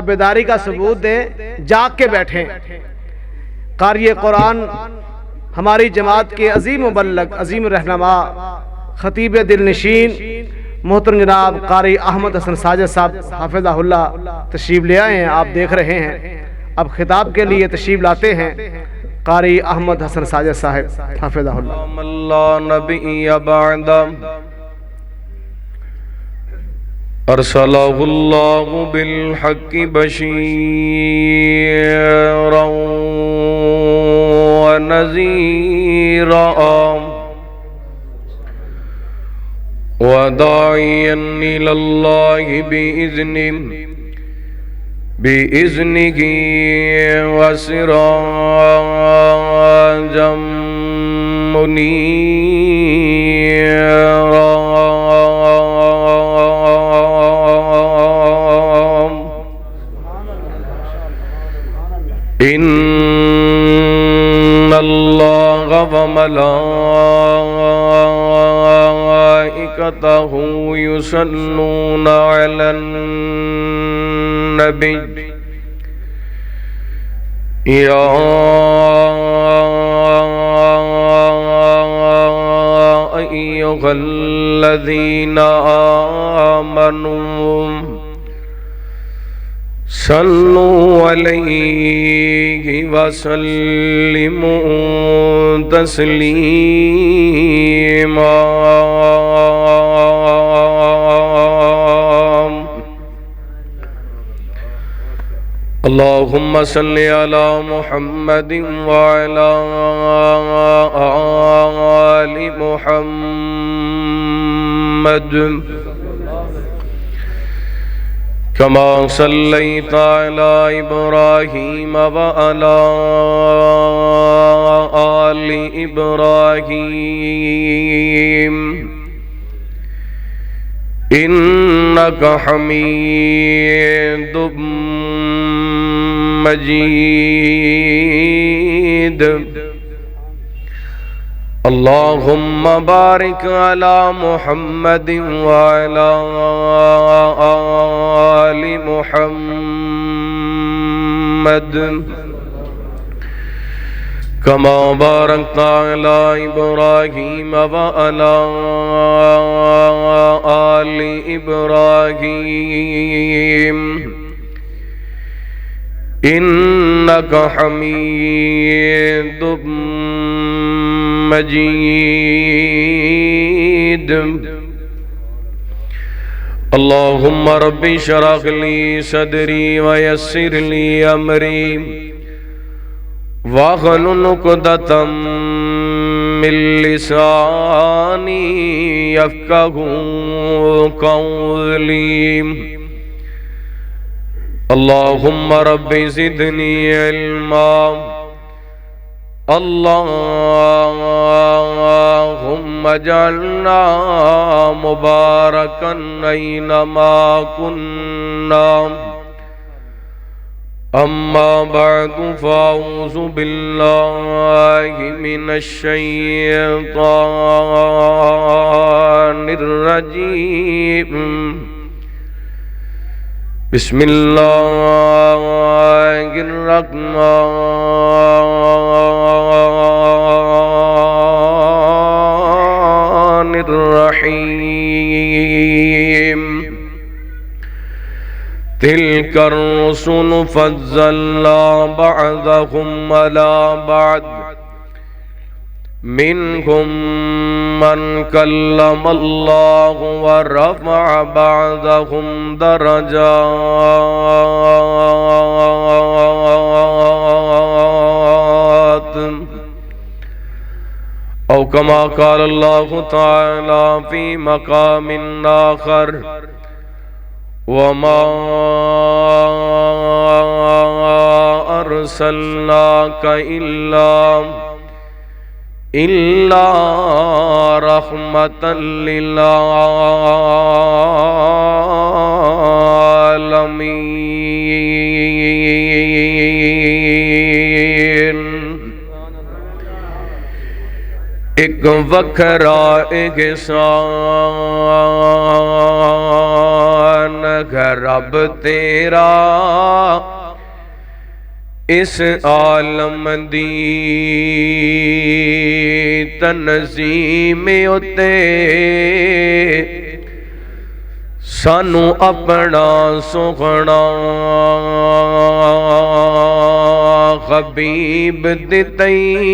بیداری کا ثبوت دیں، جاگ کے بیٹھیں۔ قاری قرآن ہماری جماعت کے عظیم مبلغ، عظیم رہنما، خطیب دل نشین محترم جناب قاری احمد حسن ساجد صاحب حافظہ اللہ تشریف لے آئے ہیں، آپ دیکھ رہے ہیں۔ اب خطاب کے لیے تشریف لاتے ہیں قاری احمد حسن ساجد صاحب حافظہ اللہ۔ لا نبی بعد ارسلہ اللہ بالحق بشیرا ونذیرا وداعیا الی اللہ بإذنه وسراجا منيرا إن الله وملائكته يصلون على النبي يا أيها الذين آمنوا صلوا عليه وسلموا تسليما اللهم صل على محمد وعلى آل محمد كما صليت على إبراهيم وعلى آل إبراهيم إنك حميد مجيد اللهم بارك على محمد وعلى آل محمد كما باركت على إبراهيم وعلى آل إبراهيم إنك حميد مجيد اللهم رب اشرح لي صدري ويسر لي أمري واحلل عقدة من لساني يفقهوا قولي اللهم رب زدني علما اللهم اجعلنا مباركا أينما كنا أما بعد فأعوذ بالله من الشيطان الرجيم بسم الله الرحمن الرحيم تلك الرسل فضلنا بعضهم على بعض منهم من كلم الله ورفع بعضهم درجات أو كما قال الله تعالى في مقام آخر وما أرسلناك إلا رحمة للعالمين ایک وکھرا احسان ہے رب تیرا اس عالم دی تنظیم اتے سانو اپنا سوکھنا حبیب دتئی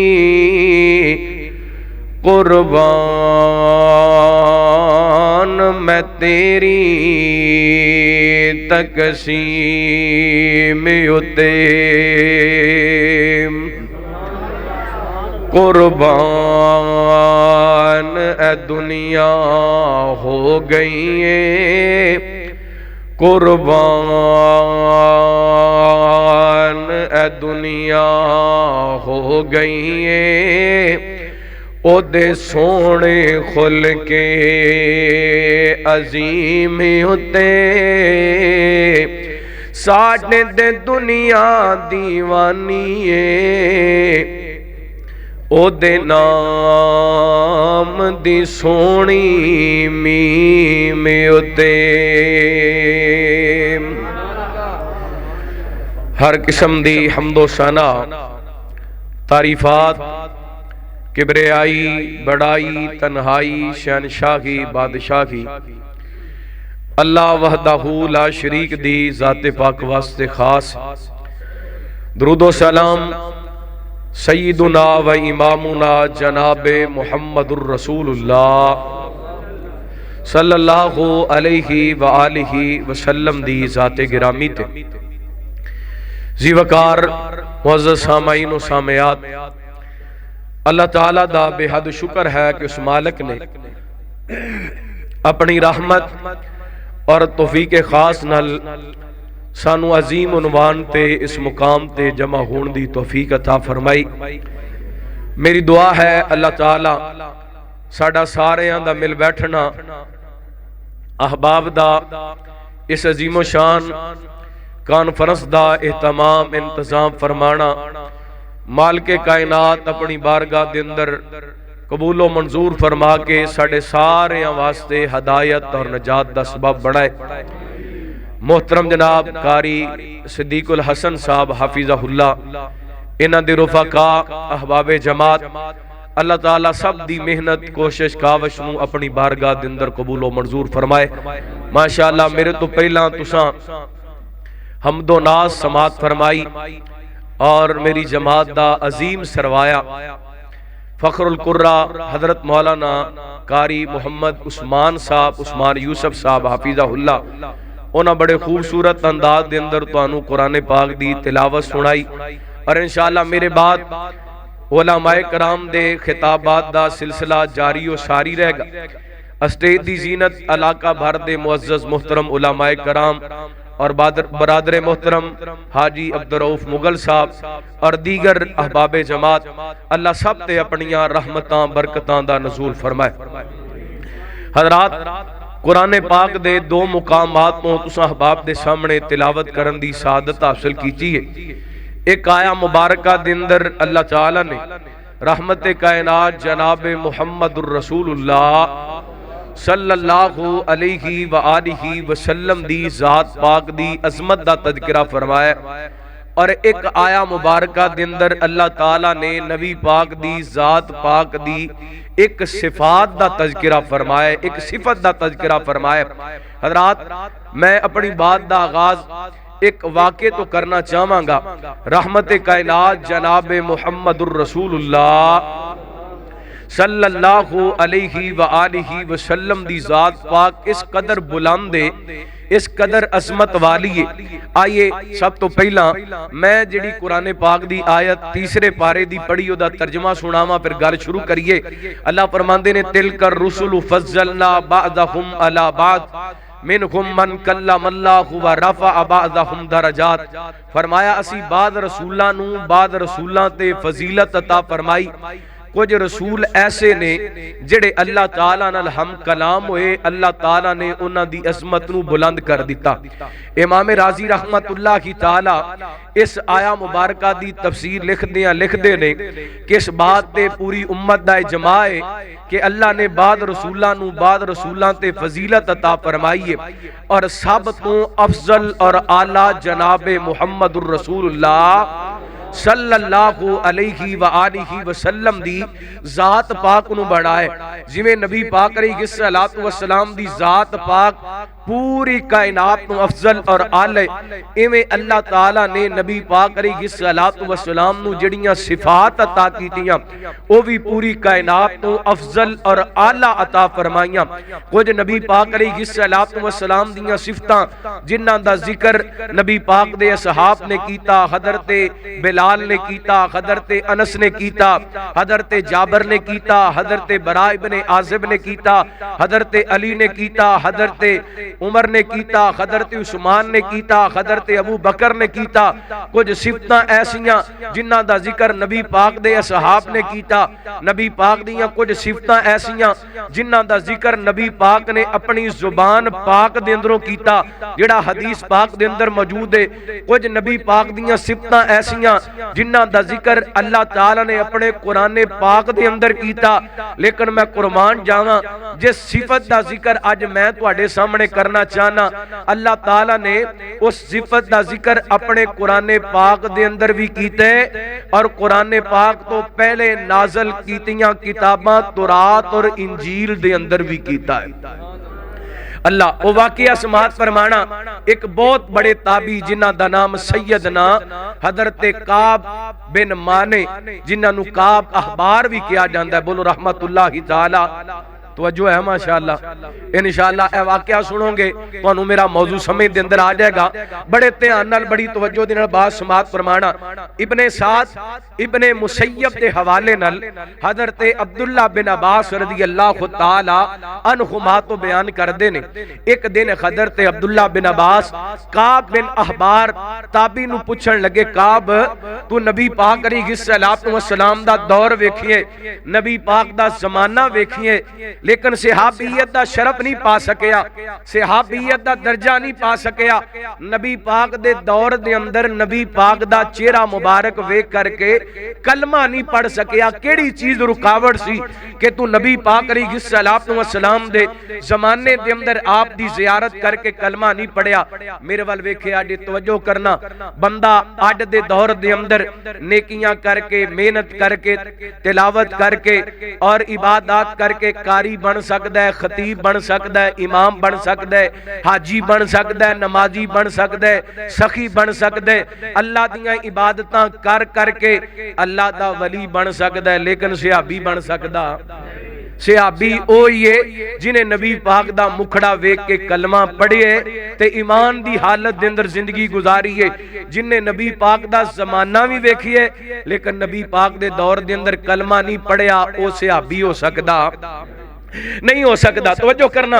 قربان میں تیری تقسیم اتے قربان اے دنیا ہو گئی ہے قربان اے دنیا ہو گئی ہے او دے سونے خل کے عظیم ہوتے ساڑھے دے دنیا دیوانی ہے او دے نام دی سونی میم ہوتے ہر قسم دی حمد و ثنا تعریفات کبریائی بڑائی تنہائی شہنشاہی بادشاہی اللہ وحدہ لا شریک دی ذات پاک واسطے خاص درود و سلام سیدنا و امامنا جناب محمد الرسول اللہ صلی اللہ علیہ وآلہ وسلم دی ذات گرامی تے زی وقار معزز سامعین و سامعات اللہ تعالیٰ دا بے حد شکر ہے کہ اس مالک نے اپنی رحمت اور توفیق خاص نال سانو عظیم عنوان تے اس مقام تے جمع ہون دی توفیق عطا فرمائی میری دعا ہے اللہ تعالیٰ ساڑا سارے دا مل بیٹھنا احباب دا اس عظیم و شان کانفرنس دا اہتمام انتظام فرمانا مالک کائنات اپنی بارگاہ دے اندر قبول و منظور فرما کے ساڑے سارے واسطے ہدایت اور نجات دا سبب بڑھائے محترم جناب قاری صدیق الحسن صاحب حافظہ اللہ انہ دے رفقا احباب جماعت اللہ تعالیٰ سب دی محنت کوشش کاوش نو اپنی بارگاہ دے اندر قبول و منظور فرمائے ماشاءاللہ میرے تو پہلا تساں حمد و ناز سماعت فرمائی اور میری جماعت دا عظیم سروایا فخر القرہ حضرت مولانا قاری محمد عثمان صاحب عثمان یوسف صاحب حافظہ اللہ انہاں بڑے خوبصورت انداز دے اندر تو انہوں قرآن پاک دی تلاوت سنائی اور انشاءاللہ میرے بعد علماء کرام دے خطابات دا سلسلہ جاری و ساری رہ گا اسٹیج دی زینت علاقہ بھر دے معزز محترم علماء کرام اور برادر محترم حاجی عبدالرؤف مغل صاحب اور دیگر احباب جماعت اللہ سب تے اپنیاں رحمتاں برکتاں دا نزول فرمائے حضرات قرآن پاک دے دو مقامات میں تساں احباب دے سامنے تلاوت کرن دی سعادت حاصل کیجئے ایک آیا مبارکہ دے اندر اللہ تعالیٰ نے رحمت کائنات جناب محمد الرسول اللہ صلی اللہ علیہ وآلہ وسلم دی ذات پاک دی عظمت دا تذکرہ فرمایا اور ایک آیا مبارکہ دے اندر اللہ تعالیٰ نے نبی پاک دی ذات پاک دی ایک صفات دا تذکرہ فرمایا ایک صفت دا تذکرہ فرمایا حضرات میں اپنی بات دا آغاز ایک واقعہ تو کرنا چاہاں گا رحمت کائنات جناب محمد الرسول اللہ صلی اللہ علیہ وآلہ وسلم دی ذات پاک اس قدر بلند ہے اس قدر عظمت والی ہے آئیے سب تو پہلا میں جڑی قرآن پاک دی آیت تیسرے پارے دی پڑھی دا ترجمہ سناما پھر گل شروع کریے اللہ فرماندے نے تلک الرسل فضلنا بعضهم علی بعض منہم من کلم اللہ و رفع بعضهم درجات فرمایا اسی بعض رسولاں نو بعض رسولاں تے فضیلت عطا فرمائی کچھ رسول ایسے نے جڑے اللہ تعالیٰ نال ہم کلام ہوئے، اللہ تعالیٰ نے انہاں دی عظمت نو بلند کر دیتا۔ امام رازی رحمت اللہ کی تعالیٰ اس آیا مبارکہ دی تفسیر لکھ دے نے کہ اس بات تے پوری امت دا اجماع ہے کہ اللہ نے بعد رسولاں تے فضیلت عطا فرمائی ہے، اور سب تو افضل اور اعلیٰ جناب محمد الرسول اللہ صلی اللہ علیہ وآلہ وسلم دی ذات پاک نو بڑھائے، جویں نبی پاک علیہ الصلوۃ والسلام دی ذات پاک پوری کائنات نو افضل اور اعلی، ایویں اللہ تعالیٰ نے نبی پاک علیہ الصلوۃ والسلام نو جڑیاں صفات عطا کیتیاں او بھی پوری کائنات نو افضل اور اعلی عطا فرمائیاں۔ کچھ نبی پاک علیہ الصلوۃ والسلام دیاں صفتاں جنہاں دا ذکر نبی پاک دے اصحاب نے کیتا، حضرت بلال نے کیتا، حضرت انس نے کیتا، حضرت جابر نے کیتا، حضرت براء ابن عازب نے کیتا، حضرت علی نے کیتا، حضرت عمر نے کیتا، حضرت عثمان نے کیتا، حضرت ابو بکر نے کیتا۔ کچھ صفتاں ایسیاں جنہاں دا ذکر نبی پاک دے اصحاب نے کیتا، نبی پاک دیاں کچھ صفتاں ایسیاں جنہاں دا ذکر نبی پاک نے اپنی زبان پاک دے اندروں کیتا جڑا حدیث پاک دے اندر موجود ہے۔ کچھ نبی پاک دیاں صفتاں ایسیاں جنہاں دا ذکر اللہ تعالیٰ نے اپنے قرآن پاک دے اندر کیتا، لیکن میں قربان جاواں جس صفت دا ذکر اج میں تواڈے سامنے کرنا چاہنا، اللہ تعالیٰ نے اس صفت دا ذکر اپنے قرآن پاک دے اندر بھی کیتے، اور قرآن پاک تو پہلے نازل کیتیاں کتاباں تورات اور انجیل دے اندر بھی کیتا ہے۔ اللہ وہ واقعہ سماعت فرمانا، ایک بہت بڑے تابعی جنہ دا نام سیدنا حضرت کعب بن مانے جنہ نو کعب احبار بھی کیا جاندہ ہے، بولو رحمت اللہ تعالی۔ توجہ ہے ماشاءاللہ، انشاءاللہ اے واقعہ سنو گے تو انہوں میرا موضوع سمجھ دے اندر آ جائے گا۔ بڑے تیان نال بڑی توجہ دے نال بات سماعت فرمانا۔ ابن سعد ابن مسیب دے حوالے نال حضرت عبداللہ بن عباس رضی اللہ تعالی عنہما تو بیان کر دینے، ایک دن حضرت عبداللہ بن عباس کعب بن احبار تابعی نو پوچھن لگے، کعب تو نبی پاک علیہ الصلوۃ والسلام دا دور ویکھیے، نبی پاک دا زمانہ ویکھیے، لیکن صحابیت دا شرف نہیں پا سکیا، صحابیت دا درجہ نہیں پا سکیا۔ نبی پاک دے دور دے اندر نبی پاک دا چہرہ مبارک ویکھ کر کے کلمہ نہیں پڑھ سکیا۔ کیڑی چیز رکاوٹ سی کہ تو نبی پاک علیہ الصلوۃ والسلام دے زمانے دے اندر آپ دی زیارت کر کے کلمہ نہیں پڑھیا؟ میرے وال ویکھے اڈے توجہ کرنا، بندہ اڈ دے دور دے اندر نیکیاں کر کے، محنت کر کے، تلاوت کر کے اور عبادات کر کے قاری بن سکتا ہے، خطیب بن سکتا ہے، امام بن سکتا ہے، حاجی بن سکتا ہے، نمازی بن سکتا ہے، سخی بن سکتا ہے، اللہ دیاں عبادتاں کر کر کے اللہ دا ولی بن سکتا ہے، لیکن صحابی بن سکتا؟ صحابی اوہی ہے جنہیں نبی پاک دا مکھڑا ویکھ کے کلمہ پڑھے تے ایمان دی حالت دے اندر زندگی گزاری ہے، جنہیں نبی پاک دا زمانہ بھی ویکھیے لیکن نبی پاک دے دور دے اندر کلمہ نہیں پڑھیا، او صحابی ہو سکدا نہیں ہو سکتا۔ توجہ کرنا،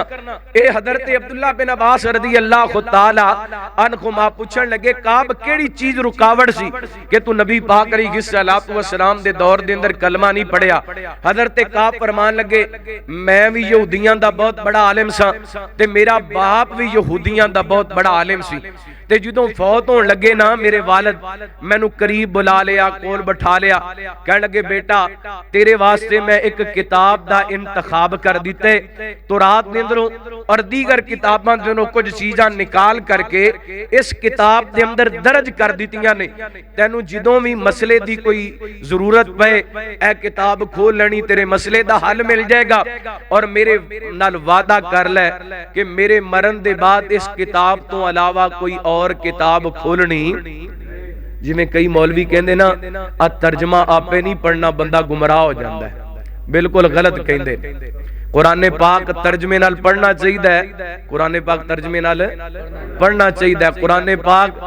اے حضرت عبداللہ بن عباس رضی اللہ تعالی عنہما پوچھن لگے، کعب کیڑی چیز رکاوٹ سی کہ تو نبی پاک علیہ الصلوۃ والسلام دے دور دے اندر کلمہ نہیں پڑھیا؟ حضرت کعب فرمان لگے، میں بھی یہودیاں دا بہت بڑا عالم سا تے میرا باپ بھی یہودیاں دا بہت بڑا عالم سی، تے جدوں فوت ہون لگے نا میرے والد مینوں قریب بلا لیا، کول بٹھا لیا، کہنے لگے بیٹا تیرے واسطے میں ایک کتاب دا انتخاب کر دیتے، تورات دے اندروں اور دیگر کتاباں دے اندروں کچھ چیزاں نکال کر کے اس کتاب دے اندر درج کر دیتیاں نے، تینوں جدوں بھی مسئلے دی کوئی ضرورت پے اے کتاب کھول لینی، تیرے مسئلے دا حل مل جائے گا، اور میرے نال وعدہ کر لے کہ میرے مرن دے بعد اس کتاب تو علاوہ کوئی اور کتاب کھولنی۔ جی میں کئی مولوی کہندے نا ترجمہ آپے نہیں پڑھنا بندہ گمراہ ہو جاندہ ہے، بالکل غلط کہندے۔ قرآن پاک ترجمے نال پڑھنا چاہیے، قرآن پاک ترجمے نال پڑھنا چاہیے، قرآن پاک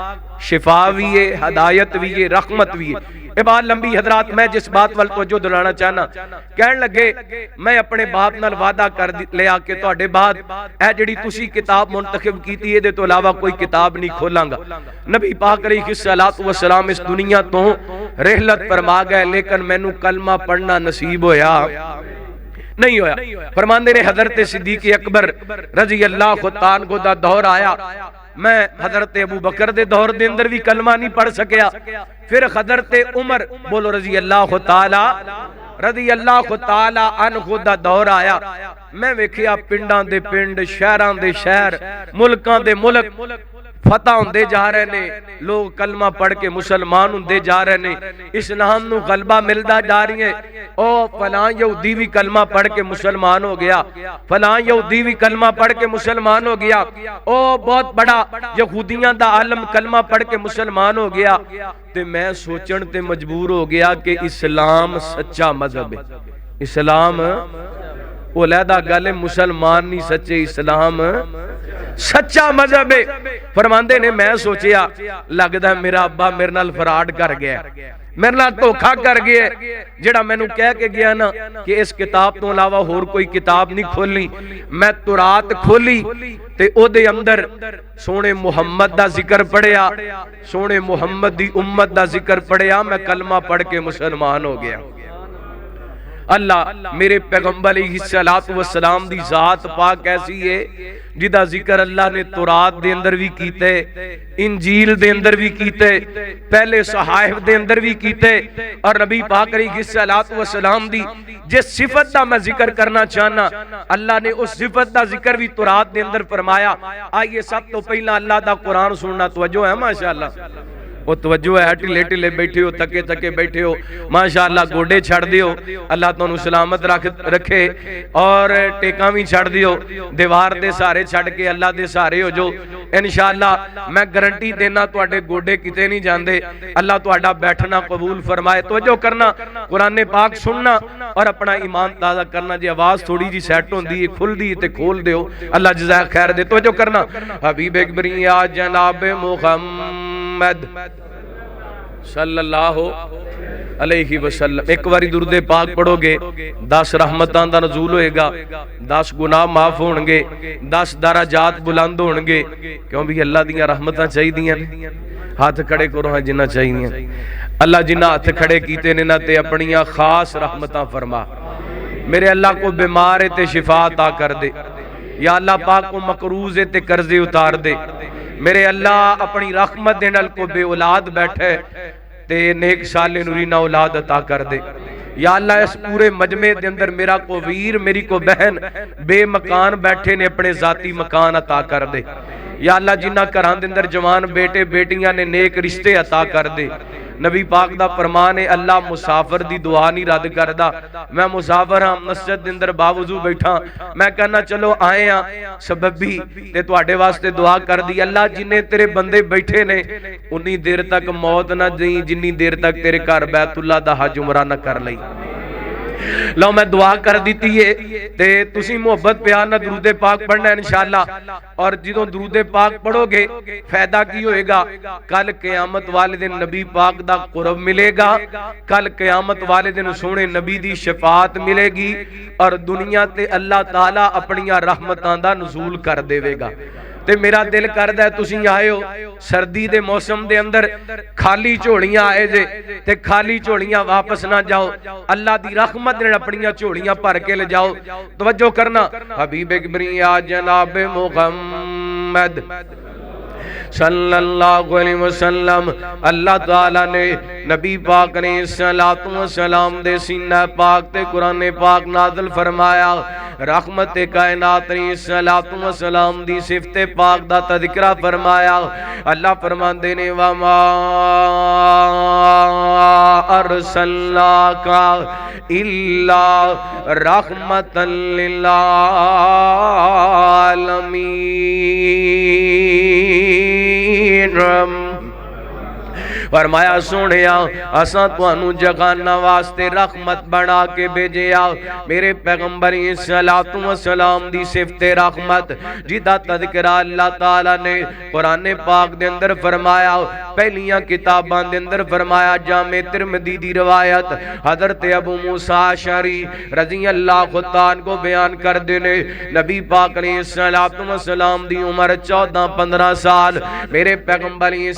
شفا بھی ہے، ہدایت بھی ہے، رحمت بھی ہے۔ اے بات لمبی حضرات، میں جس بات وال توجہ دلانا چاہنا، کہن لگے میں اپنے باپ نال وعدہ کر لیا کہ تواڈے بعد اے جڑی تسی کتاب منتخب کیتی ہے دے تو علاوہ کوئی کتاب نہیں کھولاں گا۔ نبی پاک علیہ الصلوۃ والسلام اس دنیا تو رحلت فرما گئے لیکن مینوں کلمہ پڑھنا نصیب ہویا نہیں ہویا۔ فرماندے نے حضرت صدیق اکبر رضی اللہ تعالیٰ عنہ دا دور آیا، میں حضرت ابو بکر دے دور دے اندر بھی کلمہ نہیں پڑھ سکیا، پھر حضرت عمر بولو رضی اللہ تعالی عنہ دا دور آیا، میں ویکھیا پنڈاں دے پنڈ، شہراں دے شہر، ملکاں دے ملک فتح ہوندے جا رہے نے، لوگ کلمہ پڑھ کے مسلمان ہوندے جا رہے نے، اسلام نو غلبہ ملدا جا رہی ہے۔ او فلاں یہودی بھی کلمہ پڑھ کے مسلمان ہو گیا، فلاں یہودی بھی کلمہ پڑھ کے مسلمان ہو گیا، او بہت بڑا یہودیاں دا عالم کلمہ پڑھ کے مسلمان ہو گیا۔ تے میں سوچن تے مجبور ہو گیا کہ اسلام سچا مذہب ہے، اسلام وہ علیحدہ گل ہے، مسلمان نہیں سچے، اسلام سچا مذہب ہے۔ فرماندے نے میں سوچیا لگدا میرا ابا میرے نال فراڈ کر گیا، میرے نال دھوکھا کر گیا، جڑا مینوں کہہ کے گیا نا کہ اس کتاب تو علاوہ اور کوئی کتاب نہیں کھولنی، میں تورات کھولی تے او دے اندر سونے محمد دا ذکر پڑھیا، سونے محمد دی امت دا ذکر پڑھیا، میں کلمہ پڑھ کے مسلمان ہو گیا۔ اللہ میرے پیغمبر علیہ السلام دی ذات پاک ایسی ہے جدا ذکر اللہ نے تورات دے اندر بھی کیتے، انجیل دے اندر بھی کیتے، پہلے صحائف دے اندر بھی کیتے، اور نبی پاک علیہ السلام دی جس صفت دا میں ذکر کرنا چاہنا، اللہ نے اس صفت دا ذکر بھی تورات دے اندر فرمایا۔ آئیے سب تو پہلا اللہ دا قرآن سننا، توجہ ہے ماشاءاللہ، وہ توجہ ہے، ٹلے ٹلے بیٹھے ہو، تکے تکے بیٹھے ہو، ماشاءاللہ گوڑے چھڑ دیو، اللہ تو انہوں سلامت رکھے، اور ٹیکاں بھی چھڑ دیو، دیوار دے سارے چھڑ کے اللہ دے سارے ہو جو، انشاءاللہ میں گارنٹی دینا تواڈے گوڑے کتے نہیں جاندے، اللہ تواڈا بیٹھنا قبول فرمائے۔ توجہ کرنا، قرآن پاک سننا اور اپنا ایمان تازہ کرنا، جی آواز تھوڑی جی سیٹ ہوندی ہے، کھل دی تے کھول دیو، اللہ جزائے خیر دے۔ توجہ کرنا، حبیب اکبریہ جناب محمد صلی اللہ علیہ وسلم، ایک باری درود پاک پڑھو گے 10 رحمتاں دا نزول ہوئے گا، 10 گناہ معاف ہون گے، 10 درجات بلند ہون گے، کیوں بھی اللہ دیاں رحمتاں چاہی دیاں، ہاتھ کھڑے کرو ہاں جنہ چاہی دیاں، اللہ جنہ ہاتھ کھڑے کیتے نے نہ تے اپنیاں خاص رحمتاں فرما، میرے اللہ کو بیمار تے شفا عطا کر دے، یا اللہ پاک کو مقروض تے قرضے اتار دے، میرے اللہ اپنی رحمت دے نال کو بے اولاد بیٹھے تے نیک صالح نورینہ اولاد عطا کر دے، یا اللہ اس پورے مجمع دے اندر میرا کو ویر میری کو بہن بے مکان بیٹھے نے اپنے ذاتی مکان عطا کر دے، یا اللہ جنہ گھراں دے اندر جوان بیٹے بیٹیاں نے نیک رشتے عطا کر دے۔ نبی پاک دا فرمان ہے اللہ مسافر دی دعا نہیں رد کردا، میں مسافر ہاں مسجد دے اندر باوضو بیٹھا، میں کہنا چلو آئے ہاں سببی تے تواڈے واسطے دعا کر دی، اللہ جنہیں تیرے بندے بیٹھے نے انی دیر تک موت نہ دیں جنی دیر تک تیرے گھر بیت اللہ دا حج عمرہ نہ کر لئی۔ لو میں دعا کر دیتی ہے تے تسی محبت پیار نہ درود پاک پڑھنا ہے انشاءاللہ، اور جدوں درود پاک پڑھو گے فائدہ کی ہوئے گا، کل قیامت والے دن نبی پاک دا قرب ملے گا، کل قیامت والے دن سونے نبی دی شفاعت ملے گی، اور دنیا تے اللہ تعالیٰ اپنیاں رحمتاں دا نزول کر دے گا۔ تے میرا دل کردا ہے تسی آئے ہو سردی دے موسم دے اندر خالی جھولیاں آئے جے تے خالی جھولیاں واپس نہ جاؤ، اللہ دی رحمت نے اپنیاں جھولیاں بھر کے لے جاؤ۔ توجہ کرنا، حبیب اکبریہ جناب محمد صلی اللہ علیہ وسلم، اللہ تعالیٰ نے نبی پاک نے صلاۃ و سلام دے سینہ پاک تے قرآن پاک نازل فرمایا، رحمت کائنات نے صلاۃ و سلام دی صفت پاک دا تذکرہ فرمایا، اللہ فرماندے نے وما ارسلناک الا رحمت للعالمین، فرمایا سونیا اساں تانوں جگانا واسطے رحمت بنا کے بھیجیا، میرے پیغمبر صلوات و سلام دی صفت رحمت جدا تذکرہ اللہ تعالی نے قرآن پاک دے اندر فرمایا، پہلیاں کتاباں دے اندر فرمایا، جامع ترمذی دی روایت حضرت ابو موسیٰ اشعری رضی اللہ تعالیٰ کو بیان کر دینے، نبی پاک علیہ السلام دی عمر 14-15 سال، میرے پیغمبر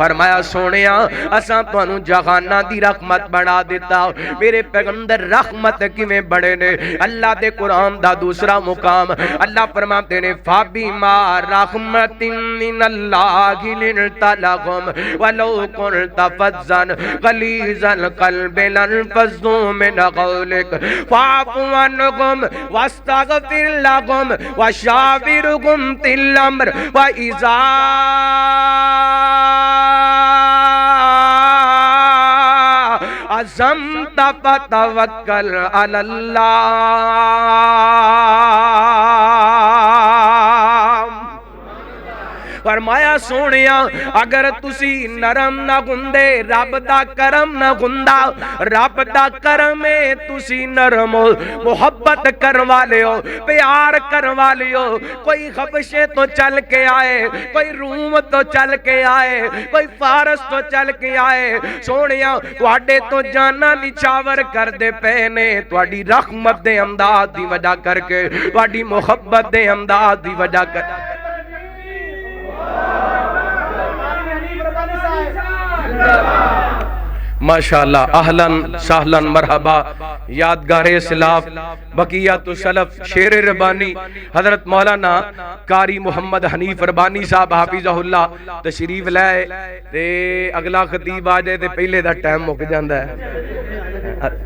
فرمایا سونیا اساں تانوں جہاناں دی رحمت بنا دیتا. میرے پیغمبر رحمت کیویں بڑے نے؟ اللہ دے قرآن دا دوسرا مقام اللہ فرماتے نے فَبِمَا رَحْمَةٍ مِّنَ اللَّهِ لِنْتَ لَهُمْ وَلَوْ كُنْتَ فَظًّا غَلِيظَ الْقَلْبِ لَانفَضُّوا مِنْ حَوْلِكَ فَاعْفُ عَنْهُمْ وَاسْتَغْفِرْ لَهُمْ وَشَاوِرْهُمْ فِي الْأَمْرِ وَإِذَا عزمت فتوکل علی اللہ. فرمایا سونیا اگر تسی نرم نہ گندے رب دا کرم نہ گندا. رب دا کرم ہے تسی نرم ہو, محبت کروا لیو, پیار کروا لیو. کوئی خبشے تو چل کے آئے, کوئی روم تو چل کے آئے, کوئی فارس تو چل کے آئے, سونیا تواڈے تو جانا نچاور کر دے پینے تواڈی رحمت دے امداد دی وجہ کر کے, تواڈی محبت دے امداد دی وجہ کر کے. ماشاءاللہ اہلاً سہلاً مرحبا. یادگار اسلاف بقیت السلف شیر ربانی حضرت مولانا قاری محمد حنیف ربانی صاحب حافظہ اللہ تشریف لائے تے اگلا خطیب آ جائے تے پہلے دا ٹائم مک جاندہ ہے.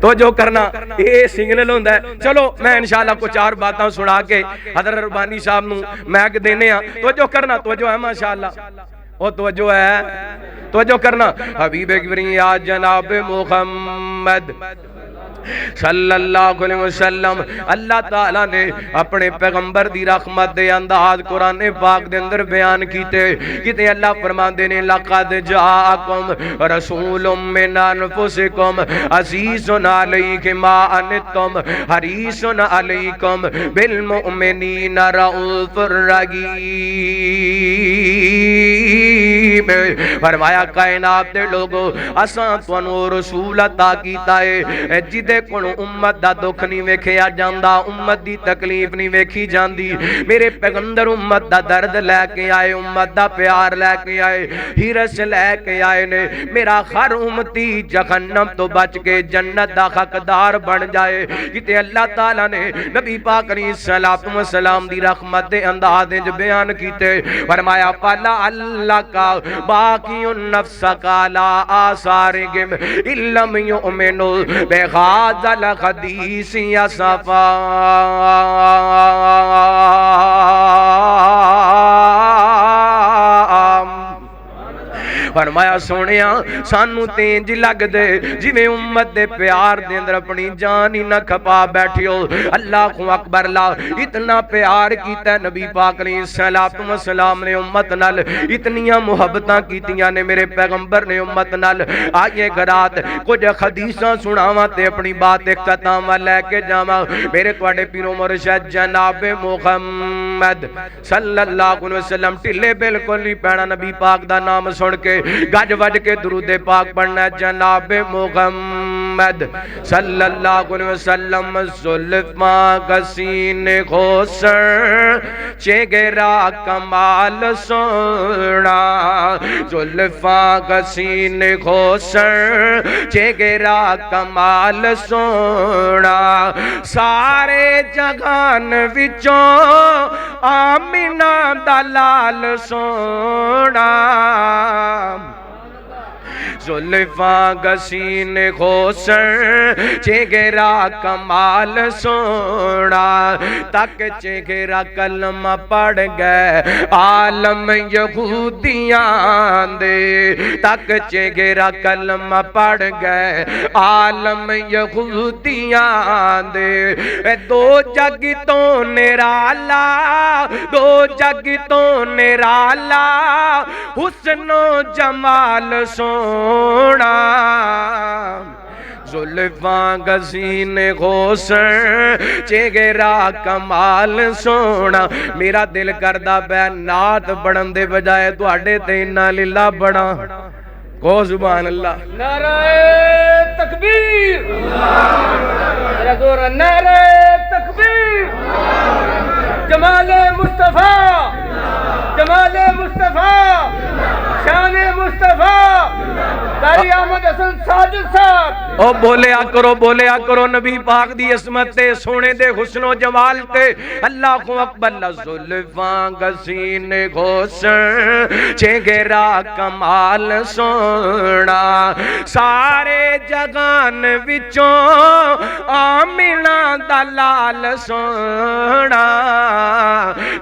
تو جو کرنا یہ سگنل ہوندہ ہے. چلو میں انشاءاللہ کچھ چار باتاں سنا کے حضرت ربانی صاحب نو میک دینے ہاں. تو جو کرنا توجہ ہے ماشاءاللہ, وہ توجہ ہے, توجہ کرنا. حبیب کبریا جناب محمد صلی اللہ علیہ وسلم اللہ تعالیٰ نے اپنے پیغمبر دی رحمت دے انداز قرآن پاک دے اندر بیان کیتے. کیتے اللہ فرماندے نے لقد جاءکم رسول من انفسکم عزیز علیہ ما عنتم حریص علیکم بالمؤمنین رؤوف الرحیم. فرمایا کائنات دے لوگو اساں تانوں رسول عطا کیتا ہے جدے کون امت دا دکھ نہیں ویکھیا جاندا, امت دی تکلیف نہیں ویکھی جاندی. میرے پیغمبر امت دا درد لے کے آئے, امت دا پیار لے کے آئے, ہرس لے کے آئے نے. میرا ہر امتی جہنم تو بچ کے جنت دا حقدار بن جائے. کتے اللہ تعالیٰ نے نبی پاک علیہ السلام دی رحمت دے انداز وچ بیان کیتے. فرمایا فلا اللہ کا باقی النفس کالا آثارہم ان لم یؤمنوا بہذا الحدیث اسفا. فرمایا سونیا سانو تینج لگ دے جویں امت دے پیار دے اندر اپنی جان ہی نہ کھپا بیٹھیو. اللہ اکبر لا اتنا پیار کیتا ہے نبی پاک علیہ السلام نے امت نال, اتنیاں محبتاں کیتیاں نے میرے پیغمبر نے امت نال. آئیے گھرات کچھ حدیثاں سناواں تے اپنی بات اختتام لے کے جاواں. میرے تواڈے پیرو مرشد جناب محمد صلی اللہ علیہ وسلم ٹھلے بالکل نہیں پینا نبی پاک دا نام سن کے گج وج کے درود پاک پڑھنا. جناب محمد صلی اللہ علیہ وسلم زلفاں کسین خوسر چگرا کمال سونا, زلفاں کسین خوسر چگرا کمال سونا. سارے جگان وچوں آمینہ دلال سونا. زلفاں گسین خوسر چہرہ کمال سونا. تک چہرہ کلمہ پڑھ گئے عالم یہودیاں دے. تک چہرہ کلمہ پڑھ گئے عالم یہودیاں دے. دو جگ تو نرالا, دو جگ تو نرالا حسن و جمال سونا. زلفاں گزین غوثر چہرہ کمال سونا. میرا دل کردہ بے نات بڑھن دے بجائے تو اڈے تینہ للہ بڑھا کو سبحان اللہ. نعرہ تکبیر, نعرہ تکبیر. جمال مصطفیٰ, جمال مصطفیٰ, شان مصطفیٰ. او بولیا کرو نبی پاک دی عصمت تے سونے دے حسن و جمال تے اللہ اکبر زلفاں گسین گھوسن چگرا کمال سونا سارے جگان وچوں آمینہ دلال سونا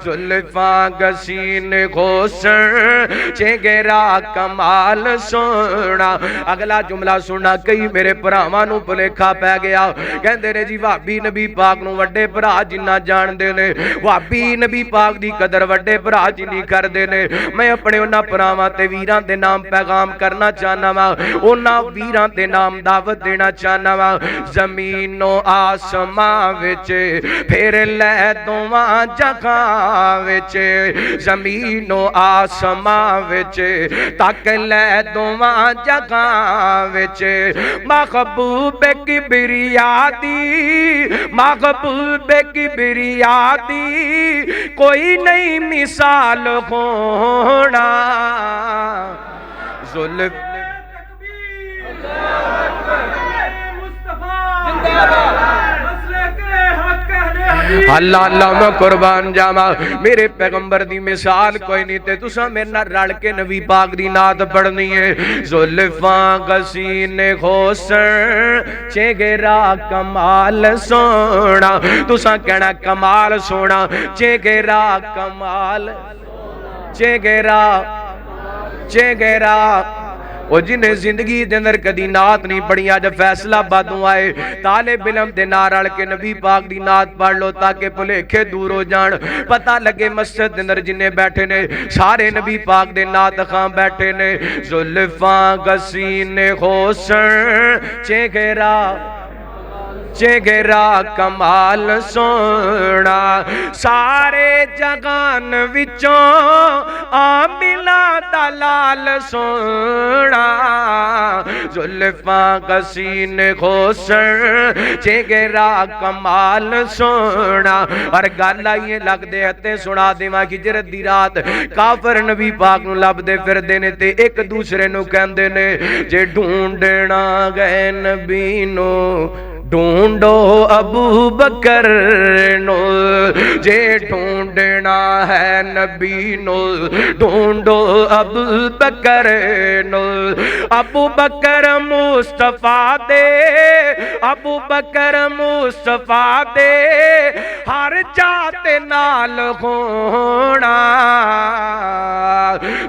زلفاں گسین گھوسن چگرا کمال سونا اگلا جملہ سننا کئی میرے پراوانوں بھلیکھا پہ گیا کہندے نے جی وہابی نبی پاک نو وڈے بھرا جنہ جان دے نے وہابی نبی پاک دی قدر وڈے بھرا جنی کر دے نے میں اپنے انہاں پراواں تے ویران دے نام پیغام کرنا چاہنا وا انہاں ویران دے نام دعوت دینا چاہنا وا زمین و آسمان وچ پھر لے دوواں جگہاں وچ زمین و آسمان وچ تک لے دوواں جگہاں وچ محبوب کبریا دی محبوب کبریا دی کوئی نہیں مثال ہونا زلف اللہ اللہ میں قربان جاما میرے پیغمبر دی مثال کوئی نہیں تے تساں میرے نال رل کے نبی پاک دی نعت پڑھنی ہے زلفاں گسین گھوسن چگرا کمال سونا تساں کہنا کمال سونا چگرا کمال چگرا وہ جنہیں زندگی دے اندر کدی نعت نہیں پڑھی آج فیصلہ بادوں آئے طالب علم دے نارال کے نبی پاک دی نعت پڑھ لو تاکہ بھلیکھے دور ہو جان پتہ لگے مسجد دے اندر جنہیں بیٹھے نے سارے نبی پاک دے نعت خان بیٹھے نے زلفاں گسین حسن چگرا کمال سونا سارے جگان وچوں آملا دلال سونا زلفاں گسین حسن چگرا کمال سونا اور گل آئیے لگ دے ہتے سنا دے ماں کی ہجرت دی رات کافر نبی پاک نو لب دے پھر دینے تے ایک دوسرے نو کہندے نے جے ڈھونڈنا گئے نبی نو ڈھونڈو ابو بکر نو جے ڈھونڈنا ہے نبی نو ڈھونڈو ابو بکر نو ابو بکر مصطفیٰ دے ابو بکر مصطفیٰ دے ہر جاتے نال ہونا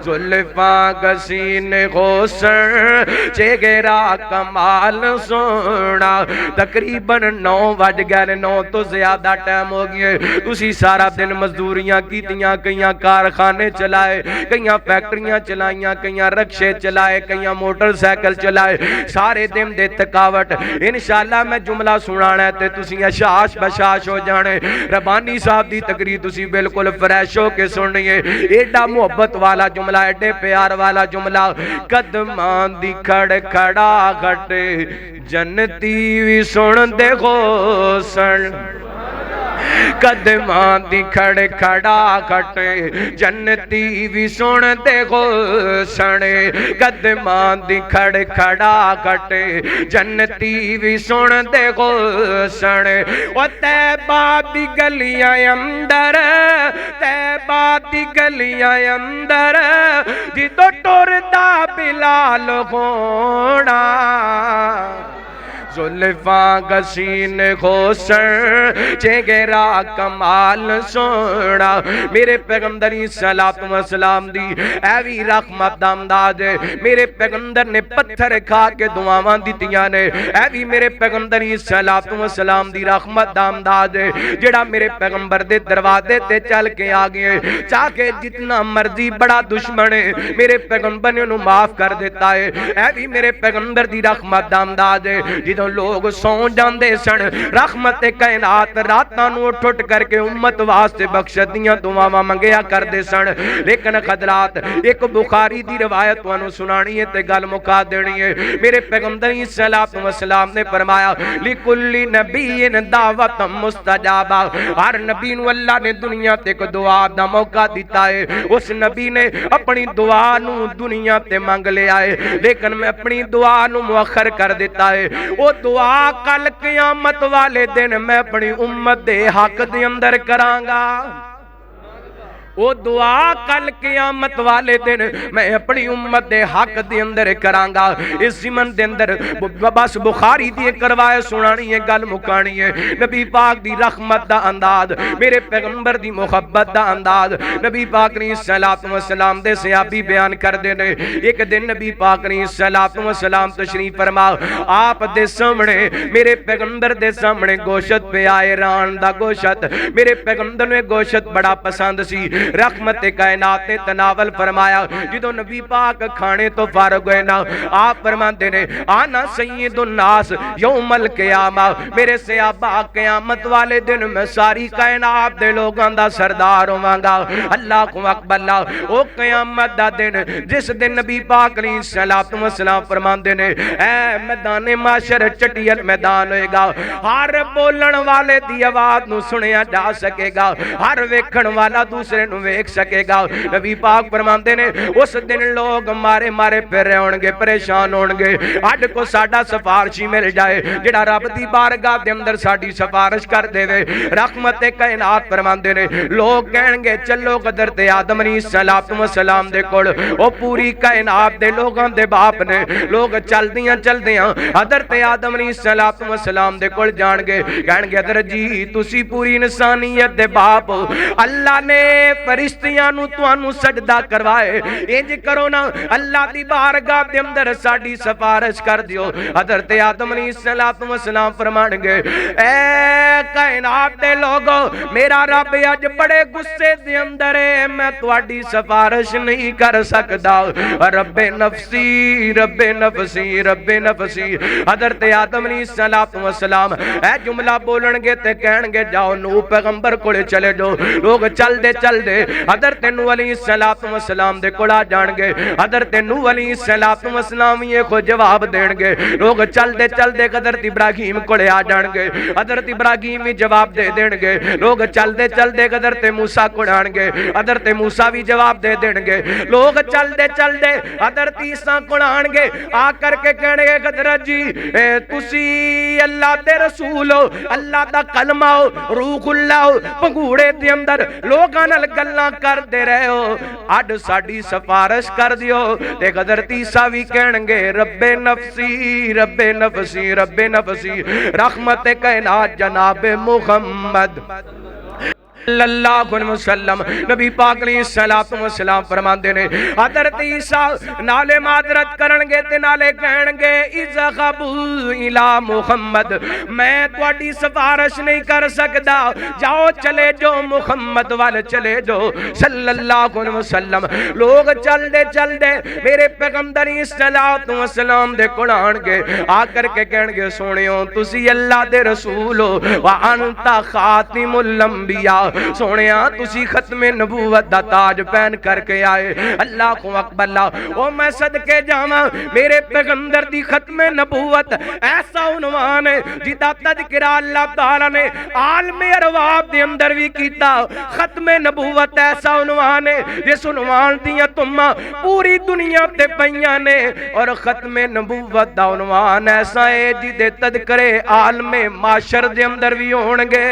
زلفاں گسین حسن چگرا کمال سونا تقریباً 9 بج گئے 9 تو زیادہ ٹائم ہو گئے اسی سارا دن مزدوریاں کیتیاں کئیاں کارخانے چلائے کئیاں فیکٹریاں چلائیاں کئیاں رکشے چلائے کئیاں موٹر سائیکل چلائے سارے دن دے تھکاوٹ انشاءاللہ میں جملہ سنانا ہے تے تسی اشاش بشاش ہو جانے ربانی صاحب دی تقریر تسی بالکل فریش ہو کے سنیے ایڈا محبت والا جملہ ایڈے پیار والا جملہ قدمان دی کھڑ کھڑا گھٹے جنتی وی سن دے غوثن قدمان دی کھڑ کھڑا گھٹے جنتی وی سن دے غوثن قدمان دی کھڑ کھڑا گھٹے جنتی وی سن دے غوثن و تیبہ دی گلیاں اندر تیبہ دی گلیاں اندر جدو ٹردہ بلال ہونا زلفاں گسین حسن چگرا کمال سونا میرے پیغمبر صلی وسلام دی ایوی رحمت دامداد میرے پیغمبر نے پتھر کھا کے دعاواں دیتیاں نے ایوی میرے پیغمبر صلی وسلام دی رحمت دامداد جڑا میرے پیغمبر دے دروازے تے چل کے آگئے چاہے جتنا مرضی بڑا دشمن ہے میرے پیغمبر نے انہوں معاف کر دیتا ہے ایوی میرے پیغمبر دی رحمت دامداد جدو جدوں لوگ سو جاندے سن رحمت کائنات راتاں نوں اٹھ اٹھ کر کے امت واسطے بخشت دیاں دعاواں منگیا کردے سن لیکن حضرات ایک بخاری دی روایت تانوں سنانی ہے تے گل مکا دینی ہے میرے پیغمبر صلی اللہ علیہ وسلم نے فرمایا لکل نبی دعوت مستجابہ ہر نبی نو اللہ نے دنیا تے کو دعا دا موقع دیتا ہے اس نبی نے اپنی دعا نو دنیا تے مانگ لے آئے لیکن میں اپنی دعا نو مؤخر کر دیتا ہے وہ دعا کل قیامت والے دن میں اپنی امت دے حق دے اندر کرانگا وہ دعا کل قیامت والے دن میں اپنی امت دے حق دے اندر کرانگا اس زمن دے اندر بس بخاری دی کروائے سنانی ہے گل مکانی ہے نبی پاک دی رحمت دا انداز میرے پیغمبر دی محبت دا انداز نبی پاک نے صلی اللہ علیہ وسلم دے صحابی بیان کر دینے ایک دن نبی پاک نے صلی اللہ علیہ وسلم تشریف فرما آپ دے سامنے میرے پیغمبر دے سامنے گوشت پہ آئے ران دا گوشت میرے پیغمبر نے گوشت بڑا پسند سی رحمت کائنات نے تناول فرمایا جدو نبی پاک کھانے تو فارغ ہوئے نا آپ فرماتے نے آنا سید الناس یوم القیامہ میرے صحابہ قیامت والے دن میں ساری کائنات دے لوگاں دا سردار ہوانگا اللہ کو اکبر اللہ او قیامت دا دن جس دن نبی پاک علیہ الصلوۃ والسلام فرماتے نے اے میدان معاشر چٹیل میدان ہوئے گا ہر بولن والے دی آواز نو سنیا جا سکے گا ہر ویکھن والا دوسرے نو ویکھ سکے گا نبی پاک فرماندے نے اس دن لوگ مارے مارے پھر رہے ہون گے پریشان ہون گے اج کو ساڈا سفارشی مل جائے جڑا رب دی بارگاہ دے اندر ساڈی سفارش کر دے وے رحمت کائنات فرماندے نے لوگ کہن گے چلو حضرت آدم علیہ السلام دے کول او پوری کائنات دے لوگاں دے باپ نے لوگ چلدیاں حضرت آدم علیہ السلام دے کول جان گے کہن گے حضرت جی تسی پوری انسانیت دے باپ اللہ نے فرشتیاں نو توانو سجدہ کروائے انج کرو نا اللہ دی بارگاہ دے اندر ساڈی سفارش کر دیو حضرت آدم علیہ السلام فرمان گے اے کائنات دے لوگو میرا رب اج بڑے غصے دے اندر ہے میں تواڈی سفارش نہیں کر سکدا رب نفسی رب نفسی رب نفسی حضرت آدم علیہ السلام اے جملہ بولن گے تے کہن گے جاؤ نوح پیغمبر کولے چلے جو لوگ چل دے حضرت نوح علیہ السلام دے کولا جان گے حضرت نوح علیہ السلام یہ کو جواب دین گے لوگ چل دے حضرت ابراہیم کولے آ جان گے حضرت ابراہیم بھی جواب دے دین گے لوگ چل دے حضرت موسیٰ کو آن گے حضرت موسیٰ بھی جواب دے دین گے لوگ چل دے حضرت عیسیٰ کو آن گے آ کر کے کہنے گے حضرت جی تسی اللہ دے رسول ہو اللہ دا کلمہ ہو روح اللہ ہو پنگوڑے دے اندر لوگاں نال گلاں کر دے رہے ہو اڈ ساڈی سفارش کر دیو تے حضرت عیسیٰ بھی کہن گے رب نفسی رب نفسی رب نفسی رحمت کائنات جناب محمد صلی اللہ علیہ وسلم نبی پاک علیہ السلام فرماندے نے حضرت عیسیٰ نالے معذرت کرن گے تے نالے کہن گے اذهبوا الی محمد میں تواڈی سفارش نہیں کر سکدا جاؤ چلے جو محمد وال چلے جو صلی اللہ علیہ وسلم لوگ چل دے میرے پیغمبر صلی وسلم دے کول آن گے آ کر کے کہن گے سونیو تسی اللہ دے رسول ہو وانت خاتم الانبیاء سونیا تسی ختم نبوت دا تاج پہن کر کے آئے اللہ کو اکبر اللہ او میں صدقے جاواں میرے پیغمبر دی ختم نبوت ایسا عنوان ہے جدا تذکرہ اللہ تعالی نے عالم ارواح دے اندر بھی کیتا ختم نبوت ایسا عنوان ہے جس عنوان دیاں تمہ پوری دنیا تے پیاں نے اور ختم نبوت دا عنوان ایسا ہے جدے تذکرے عالم معاشر دے اندر بھی ہونگے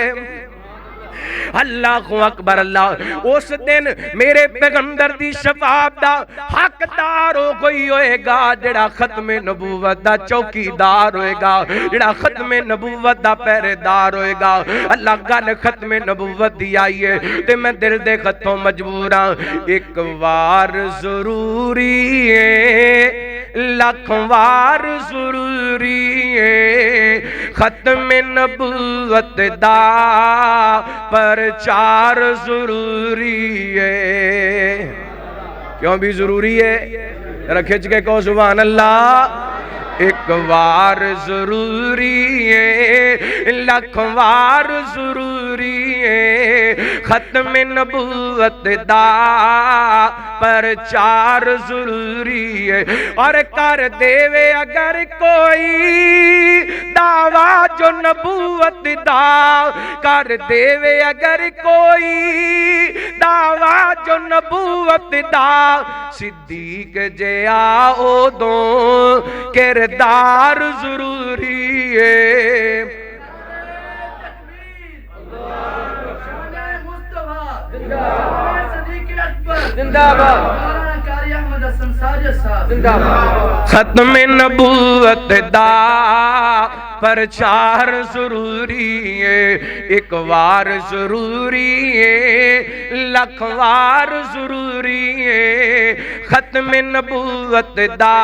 اللہ کو اکبر اللہ اس دن میرے پیغمبر دی شفاعت دا حقدار ہو گئی ہوئے گا جڑا ختم نبوت دا چوکیدار ہوئے گا جڑا ختم نبوت دا پہرے دار ہوئے گا اللہ گل ختم نبوت دی آئیے تے میں دل دے خطوں مجبوراں ایک وار ضروری ہے لکھ وار ضروری ہے ختم نبوت دا پرچار ضروری ہے کیوں بھی ضروری ہے رکھچ کے کہو سبحان اللہ ایک وار ضروری ہے، لکھ وار ضروری ہے، ختم نبوت دا پرچار ضروری ہے۔ اور کر دیوے اگر کوئی دعویٰ جو نبوت دا، کر دیوے اگر کوئی دعویٰ جو نبوت دا، صدیق جیا او دوں کردار ضروری ہے۔ ختم نبوت دا پرچار ضروری ہے، ایک وار ضروری ہے، لکھ وار ضروری ہے، ختم نبوت دا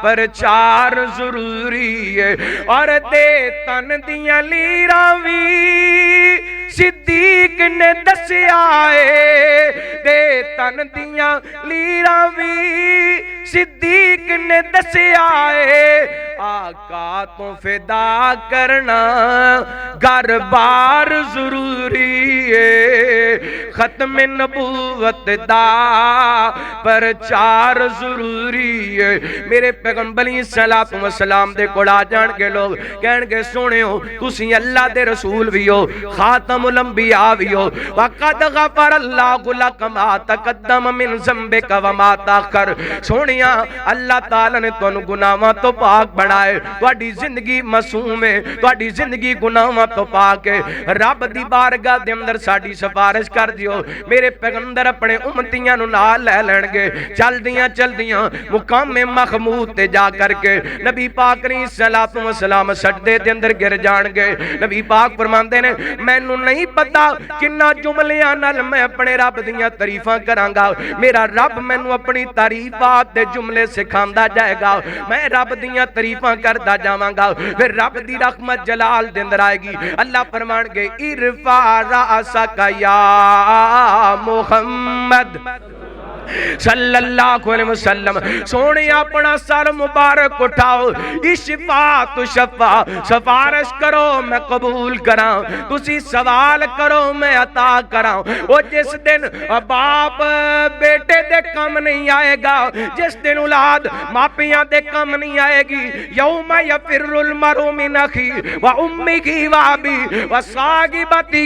پرچار ضروری ہے۔ اور دے تن دیاں لیراں وی صدیق نے دسیا ہے، دے تن دیاں لیراں وی صدیق نے دسیا ہے، آقا تو فدا کرنا گھر بار ضروری ہے، ختم نبوت دا پرچار ضروری ہے۔ میرے پیغمبر صلی اللہ علیہ وسلم دے کول آ جان کے لوگ کہن گے سونے ہو تسی اللہ دے رسول بھی ہو، خاتم الانبیاء بھی ہو، وقد غفر اللہ لک ما تقدم من ذنبک وما تاخر، سونیا اللہ تعالی نے تانوں گناہاں تو پاک بنائے، تہاڈی زندگی معصوم ہے، تہاڈی زندگی گناہاں تو پاک ہے، رب دی بارگاہ دے اندر ساڈی سفارش کر دیو۔ میرے پیغمبر اپنے امتیاں نوں نال لے لین گے، چل دیاں مقام محمود تے جا کر کے نبی پاک علیہ الصلوۃ والسلام سجدے دے اندر گر جان گے۔ نبی پاک فرماندے نے مینوں نہیں پتا کنا جملیاں نال میں اپنے رب دیاں تعریفاں کراں گا، میرا رب مینوں اپنی تعریفات دے جملے سکھاندا جائے گا، میں رب دیاں تعریفاں کردا جاواں گا، پھر رب دی رحمت جلال دے اندر آئے گی۔ اللہ فرمان گے ارفع رأسک یا محمد صلی اللہ علیہ وسلم، سونے اپنا سر مبارک اٹھاؤ، اشفاعت شفا، سفارش کرو میں قبول کراں، تسی سوال کرو میں عطا کراں۔ وہ جس دن باپ بیٹے دے کم نہیں آئے گا، جس دن اولاد ماپیاں دے کم نہیں آئے گی، یوم یفر المرء من اخیہ و امہ و ابیہ و صاحبتہ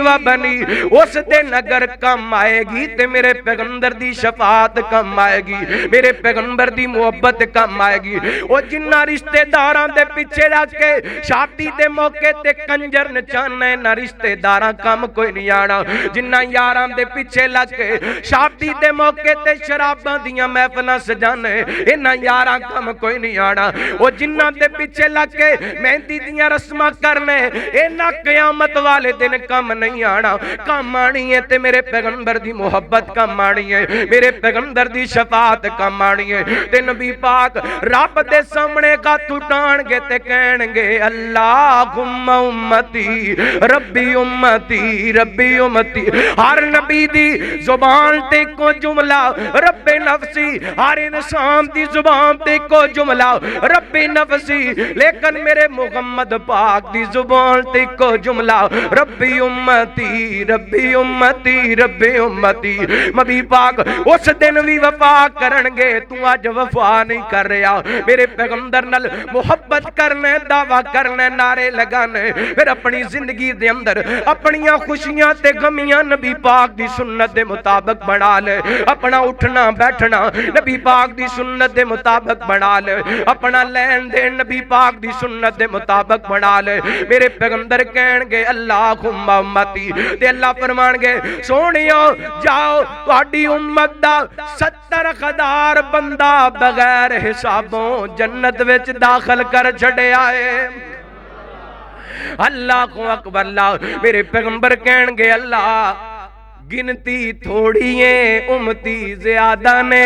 و بنیہ، اس دن اگر کم آئے گی تے میرے پیغمبر دی شفاعت کم آئے گی، میرے پیغمبر دی محبت کم آئے گی۔ وہ جنہ رشتہ داراں دے پیچھے رکھ کے شادی دے موقع تے کنجر نچانے نہ رشتہ داراں کم کوئی نہیں آنا، جنہ یاراں دے پیچھے لگ کے شادی دے موقع تے شراباں دیاں محفلاں سجانے انہ یاراں کم کوئی نہیں آنا، وہ جنہ دے پیچھے لگ کے مہندی دیاں رسماں کرنے انہ قیامت والے دن کم نہیں آنا، کم آنی ہے تے میرے پیغمبر دی محبت کم آنی ہے، میرے پیغمبر دی شفاعت کم آنی ہے۔ تے نبی پاک رب دے سامنے ہاتھ اٹھان گے تے کہن گے اللہم امتی ربی امتی ربی امتی، ہر نبی دی زبان تے کو جملہ رب نفسی، ہر انسان دی زبان تے کو جملہ رب نفسی، لیکن میرے محمد پاک دی زبان تے کو جملہ ربی امتی ربی امتی ربی امتی۔ نبی پاک اس دن بھی وفا کرن گے، تو آج وفا نہیں کر رہا، میرے پیغمبر نال محبت کرنے دعویٰ کرنے نعرے لگانے، پھر اپنی زندگی دے اندر اپنیاں خوشیاں تے غمیاں نبی پاک دی سنت دے مطابق بنا لے، اپنا اٹھنا بیٹھنا نبی پاک دی سنت دے مطابق بنا لے، اپنا لین دین نبی پاک دی سنت دے مطابق بنا لے۔ میرے پیغمبر کہن گے اللہم امتی، تے اللہ فرمان گے سونیو جاؤ تہاڈی امت دا 70,000 بندہ بغیر حسابوں جنت وچ داخل کر چھڑیا ہے۔ اللہ اکبر، اللہ میرے پیغمبر کہن گے اللہ گنتی تھوڑی ہے امتی زیادہ نے،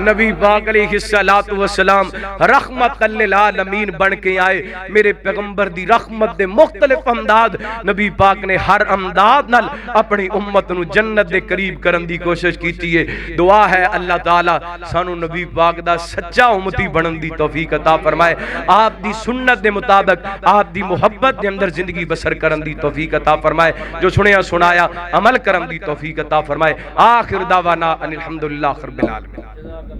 نبی پاک علیہ الصلوۃ والسلام رحمت للعالمین بن کے آئے. میرے پیغمبر دی رحمت دے مختلف امداد نبی پاک نے ہر امداد نال اپنی امت نو جنت دے قریب کرن دی کوشش کیتی ہے. دعا ہے اللہ تعالی سانو نبی پاک دا سچا امتی بنن دی توفیق عطا فرمائے. آپ دی سنت دے مطابق آپ دی محبت دے اندر زندگی بسر کرن دی توفیق عطا فرمائے. جو سنیا سنایا عمل کرن دی توفیق عطا فرمائے. آخر دعوانا ان الحمدللہ رب العالمین.